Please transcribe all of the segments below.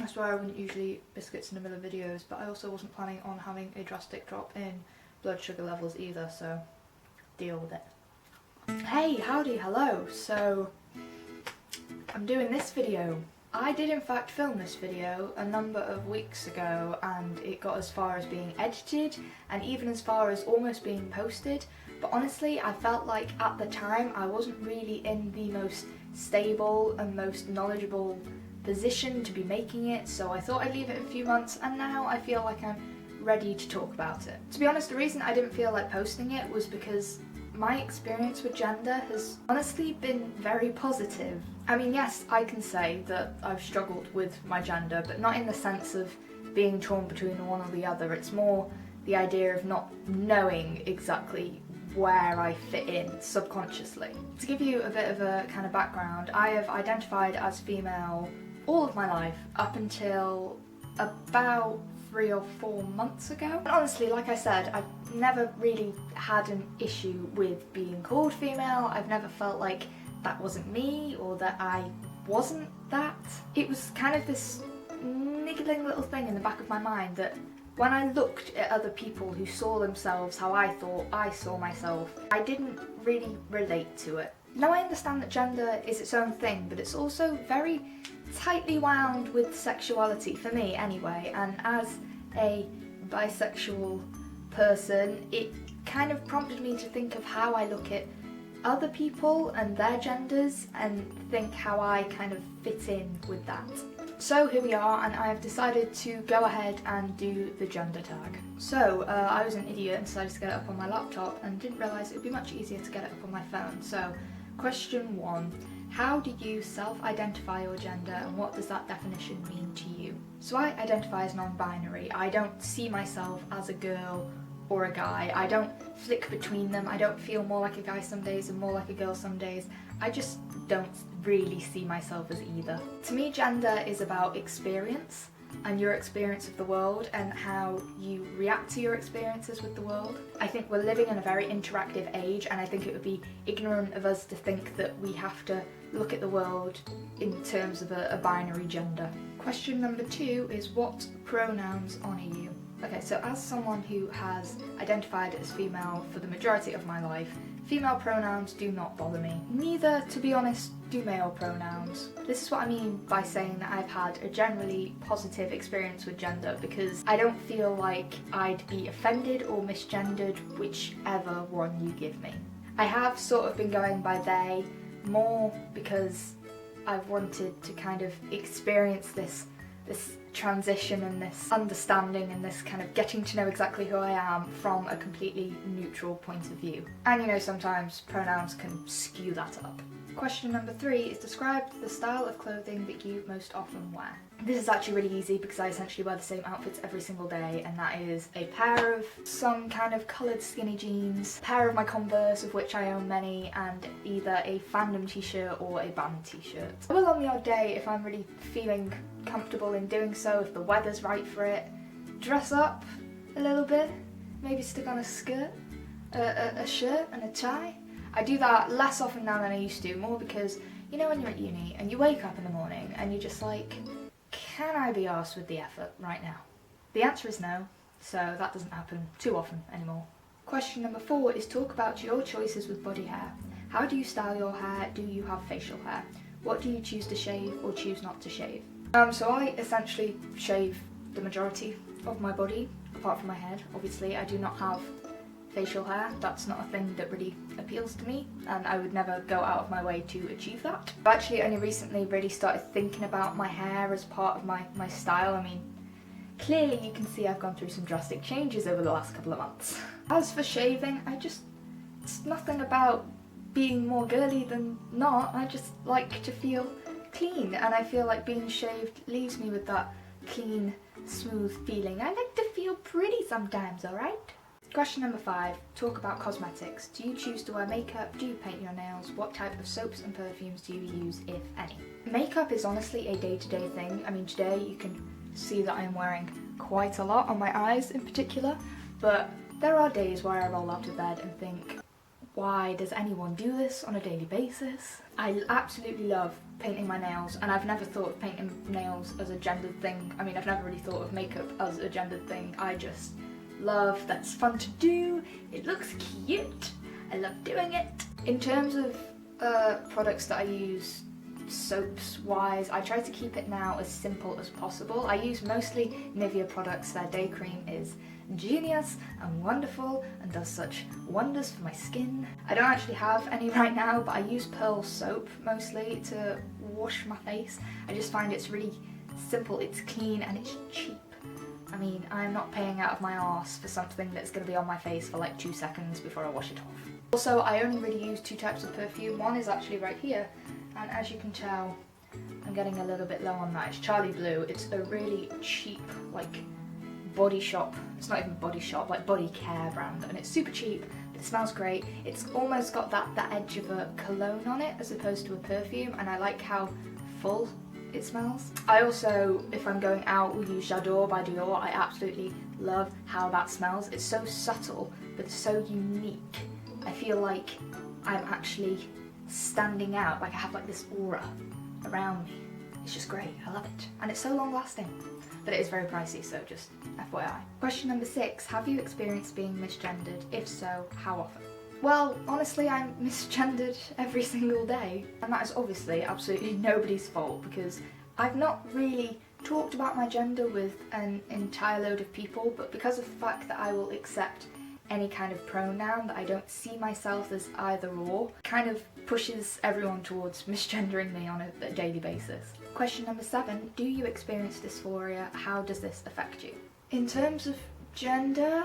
I swear I wouldn't usually eat biscuits in the middle of videos, but I also wasn't planning on having a drastic drop in blood sugar levels either, so deal with it. Hey, howdy, hello. So I'm doing this video. I did in fact film this video a number of weeks ago, and it got as far as being edited and even as far as almost being posted, but honestly I felt like at the time I wasn't really in the most stable and most knowledgeable position to be making it, so I thought I'd leave it a few months, and now I feel like I'm ready to talk about it. To be honest, the reason I didn't feel like posting it was because my experience with gender has honestly been very positive. I mean, yes, I can say that I've struggled with my gender, but not in the sense of being torn between one or the other. It's more the idea of not knowing exactly where I fit in subconsciously. To give you a bit of a kind of background, I have identified as female all of my life up until about 3 or 4 months ago. And honestly, like I said, I've never really had an issue with being called female. I've never felt like that wasn't me or that I wasn't that. It was kind of this niggling little thing in the back of my mind that when I looked at other people who saw themselves how I thought I saw myself, I didn't really relate to it. Now I understand that gender is its own thing, but it's also very tightly wound with sexuality, for me anyway, and as a bisexual person, it kind of prompted me to think of how I look at other people and their genders and think how I kind of fit in with that. So here we are, and I've decided to go ahead and do the gender tag. So I was an idiot and decided to get it up on my laptop and didn't realise it would be much easier to get it up on my phone. So question 1. How do you self-identify your gender, and what does that definition mean to you? So I identify as non-binary. I don't see myself as a girl or a guy. I don't flick between them. I don't feel more like a guy some days and more like a girl some days. I just don't really see myself as either. To me, gender is about experience and your experience of the world and how you react to your experiences with the world. I think we're living in a very interactive age, and I think it would be ignorant of us to think that we have to look at the world in terms of a binary gender. Question number 2 is, what pronouns honour you? Okay, so as someone who has identified as female for the majority of my life, female pronouns do not bother me. Neither, to be honest, do male pronouns. This is what I mean by saying that I've had a generally positive experience with gender, because I don't feel like I'd be offended or misgendered whichever one you give me. I have sort of been going by they more because I've wanted to kind of experience this transition and this understanding and this kind of getting to know exactly who I am from a completely neutral point of view. And you know, sometimes pronouns can skew that up. Question number 3 is, describe the style of clothing that you most often wear. This is actually really easy because I essentially wear the same outfits every single day, and that is a pair of some kind of coloured skinny jeans, a pair of my Converse, of which I own many, and either a fandom t-shirt or a band t-shirt. I will on the odd day, if I'm really feeling comfortable in doing so, if the weather's right for it, dress up a little bit, maybe stick on a skirt, a shirt and a tie. I do that less often now than I used to, more because, you know, when you're at uni and you wake up in the morning and you're just like, can I be arsed with the effort right now? The answer is no, so that doesn't happen too often anymore. Question number 4 is, talk about your choices with body hair. How do you style your hair? Do you have facial hair? What do you choose to shave or choose not to shave? So I essentially shave the majority of my body, apart from my head. Obviously, I do not have facial hair. That's not a thing that really appeals to me, and I would never go out of my way to achieve that. I've actually only recently really started thinking about my hair as part of my style. I mean, clearly you can see I've gone through some drastic changes over the last couple of months. As for shaving, it's nothing about being more girly than not. I just like to feel clean, and I feel like being shaved leaves me with that clean, smooth feeling. I like to feel pretty sometimes, alright? Question number 5, talk about cosmetics. Do you choose to wear makeup? Do you paint your nails? What type of soaps and perfumes do you use, if any? Makeup is honestly a day-to-day thing. I mean, today you can see that I'm wearing quite a lot on my eyes in particular, but there are days where I roll out of bed and think, why does anyone do this on a daily basis? I absolutely love painting my nails, and I've never thought of painting nails as a gendered thing. I mean, I've never really thought of makeup as a gendered thing. I just love that it's fun to do, it looks cute, I love doing it. In terms of products that I use soaps wise, I try to keep it now as simple as possible. I use mostly Nivea products. Their day cream is genius and wonderful and does such wonders for my skin. I don't actually have any right now, but I use Pearl soap mostly to wash my face. I just find it's really simple, it's clean and it's cheap. I mean, I'm not paying out of my arse for something that's going to be on my face for like 2 seconds before I wash it off. Also, I only really use 2 types of perfume. One is actually right here, and as you can tell, I'm getting a little bit low on that. It's Charlie Blue. It's a really cheap, like, body shop, it's not even body shop, like body care brand, and it's super cheap, but it smells great. It's almost got that edge of a cologne on it as opposed to a perfume, and I like how full it smells. I also, if I'm going out, will use J'adore by Dior. I absolutely love how that smells. It's so subtle, but it's so unique. I feel like I'm actually standing out, like I have like this aura around me. It's just great, I love it. And it's so long lasting. But it is very pricey, so just FYI. Question number 6, have you experienced being misgendered? If so, how often? Well, honestly, I'm misgendered every single day. And that is obviously absolutely nobody's fault, because I've not really talked about my gender with an entire load of people, but because of the fact that I will accept any kind of pronoun, that I don't see myself as either or, kind of pushes everyone towards misgendering me on a daily basis. Question number 7, do you experience dysphoria? How does this affect you? In terms of gender,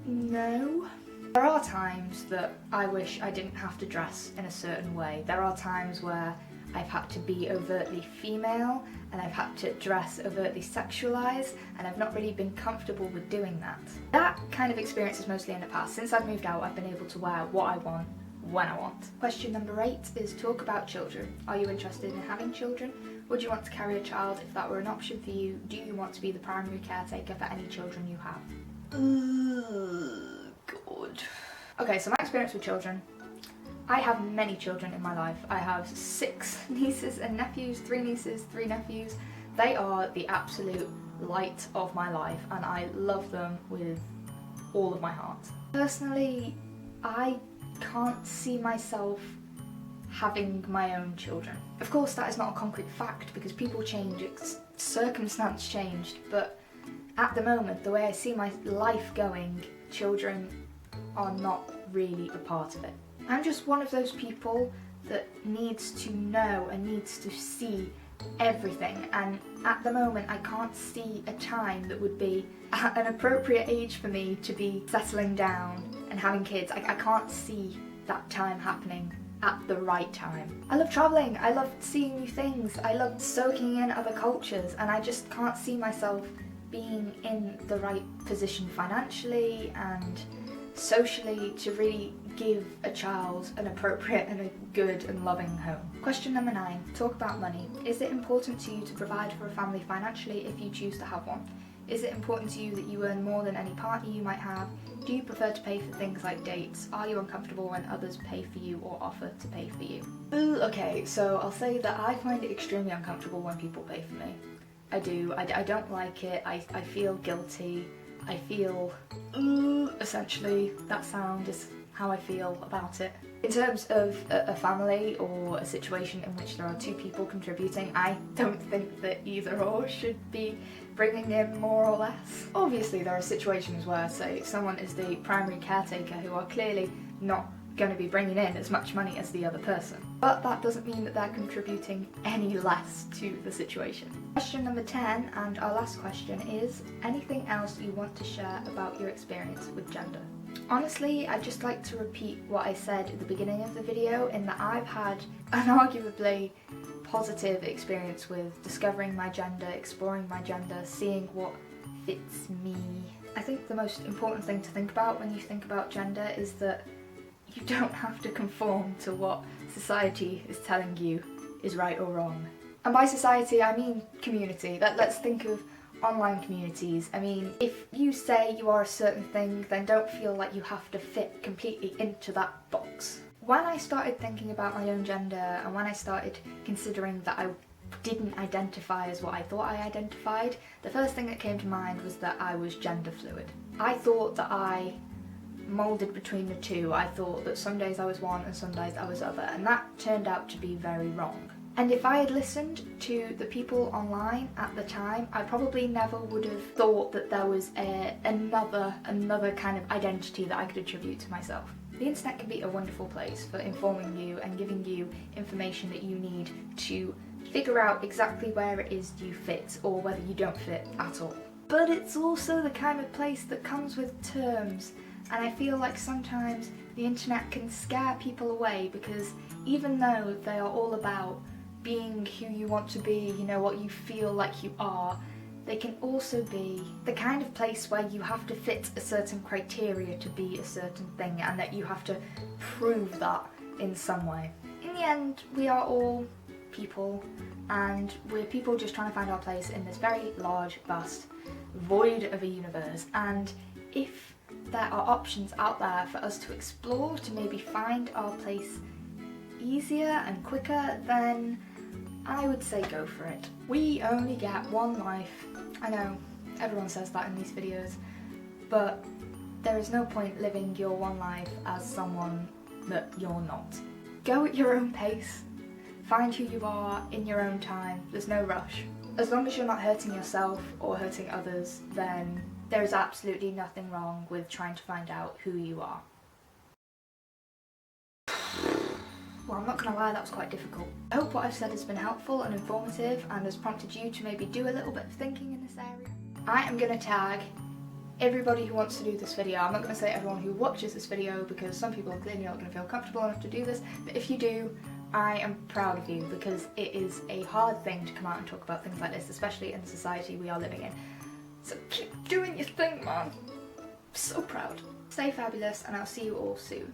no. There are times that I wish I didn't have to dress in a certain way. There are times where I've had to be overtly female and I've had to dress overtly sexualised, and I've not really been comfortable with doing that. That kind of experience is mostly in the past. Since I've moved out, I've been able to wear what I want when I want. Question number 8 is talk about children. Are you interested in having children? Would you want to carry a child if that were an option for you? Do you want to be the primary caretaker for any children you have? God. Okay, so my experience with children. I have many children in my life. I have 6 nieces and nephews, 3 nieces, 3 nephews. They are the absolute light of my life, and I love them with all of my heart. Personally, I can't see myself having my own children. Of course, that is not a concrete fact because people change, circumstance changed, but at the moment, the way I see my life going, children are not really a part of it. I'm just one of those people that needs to know and needs to see everything, and at the moment I can't see a time that would be at an appropriate age for me to be settling down and having kids. I can't see that time happening at the right time. I love travelling, I love seeing new things, I love soaking in other cultures, and I just can't see myself being in the right position financially and socially to really give a child an appropriate and a good and loving home. Question number 9, talk about money. Is it important to you to provide for a family financially if you choose to have one? Is it important to you that you earn more than any partner you might have? Do you prefer to pay for things like dates? Are you uncomfortable when others pay for you or offer to pay for you? Okay, so I'll say that I find it extremely uncomfortable when people pay for me. I do. I don't like it. I feel guilty. I feel, essentially, that sound is how I feel about it. In terms of a family or a situation in which there are 2 people contributing, I don't think that either or should be bringing in more or less. Obviously there are situations where, say, someone is the primary caretaker who are clearly not going to be bringing in as much money as the other person. But that doesn't mean that they're contributing any less to the situation. Question number 10, and our last question, is anything else you want to share about your experience with gender? Honestly, I'd just like to repeat what I said at the beginning of the video, in that I've had an arguably positive experience with discovering my gender, exploring my gender, seeing what fits me. I think the most important thing to think about when you think about gender is that you don't have to conform to what society is telling you is right or wrong. And by society, I mean community. Let's think of online communities. I mean, if you say you are a certain thing, then don't feel like you have to fit completely into that box. When I started thinking about my own gender, and when I started considering that I didn't identify as what I thought I identified, the first thing that came to mind was that I was gender fluid. I thought that I moulded between the two. I thought that some days I was one and some days I was other, and that turned out to be very wrong. And if I had listened to the people online at the time, I probably never would have thought that there was another kind of identity that I could attribute to myself. The internet can be a wonderful place for informing you and giving you information that you need to figure out exactly where it is you fit or whether you don't fit at all. But it's also the kind of place that comes with terms, and I feel like sometimes the internet can scare people away, because even though they are all about being who you want to be, you know, what you feel like you are, they can also be the kind of place where you have to fit a certain criteria to be a certain thing, and that you have to prove that in some way. In the end, we are all people, and we're people just trying to find our place in this very large, vast void of a universe. And if there are options out there for us to explore, to maybe find our place easier and quicker, then I would say go for it. We only get one life. I know, everyone says that in these videos, but there is no point living your one life as someone that you're not. Go at your own pace. Find who you are in your own time. There's no rush. As long as you're not hurting yourself or hurting others, then there is absolutely nothing wrong with trying to find out who you are. Well, I'm not gonna lie, that was quite difficult. I hope what I've said has been helpful and informative and has prompted you to maybe do a little bit of thinking in this area. I am gonna tag everybody who wants to do this video. I'm not gonna say everyone who watches this video, because some people are clearly not gonna feel comfortable enough to do this, but if you do, I am proud of you, because it is a hard thing to come out and talk about things like this, especially in the society we are living in. So keep doing your thing, man. I'm so proud. Stay fabulous, and I'll see you all soon.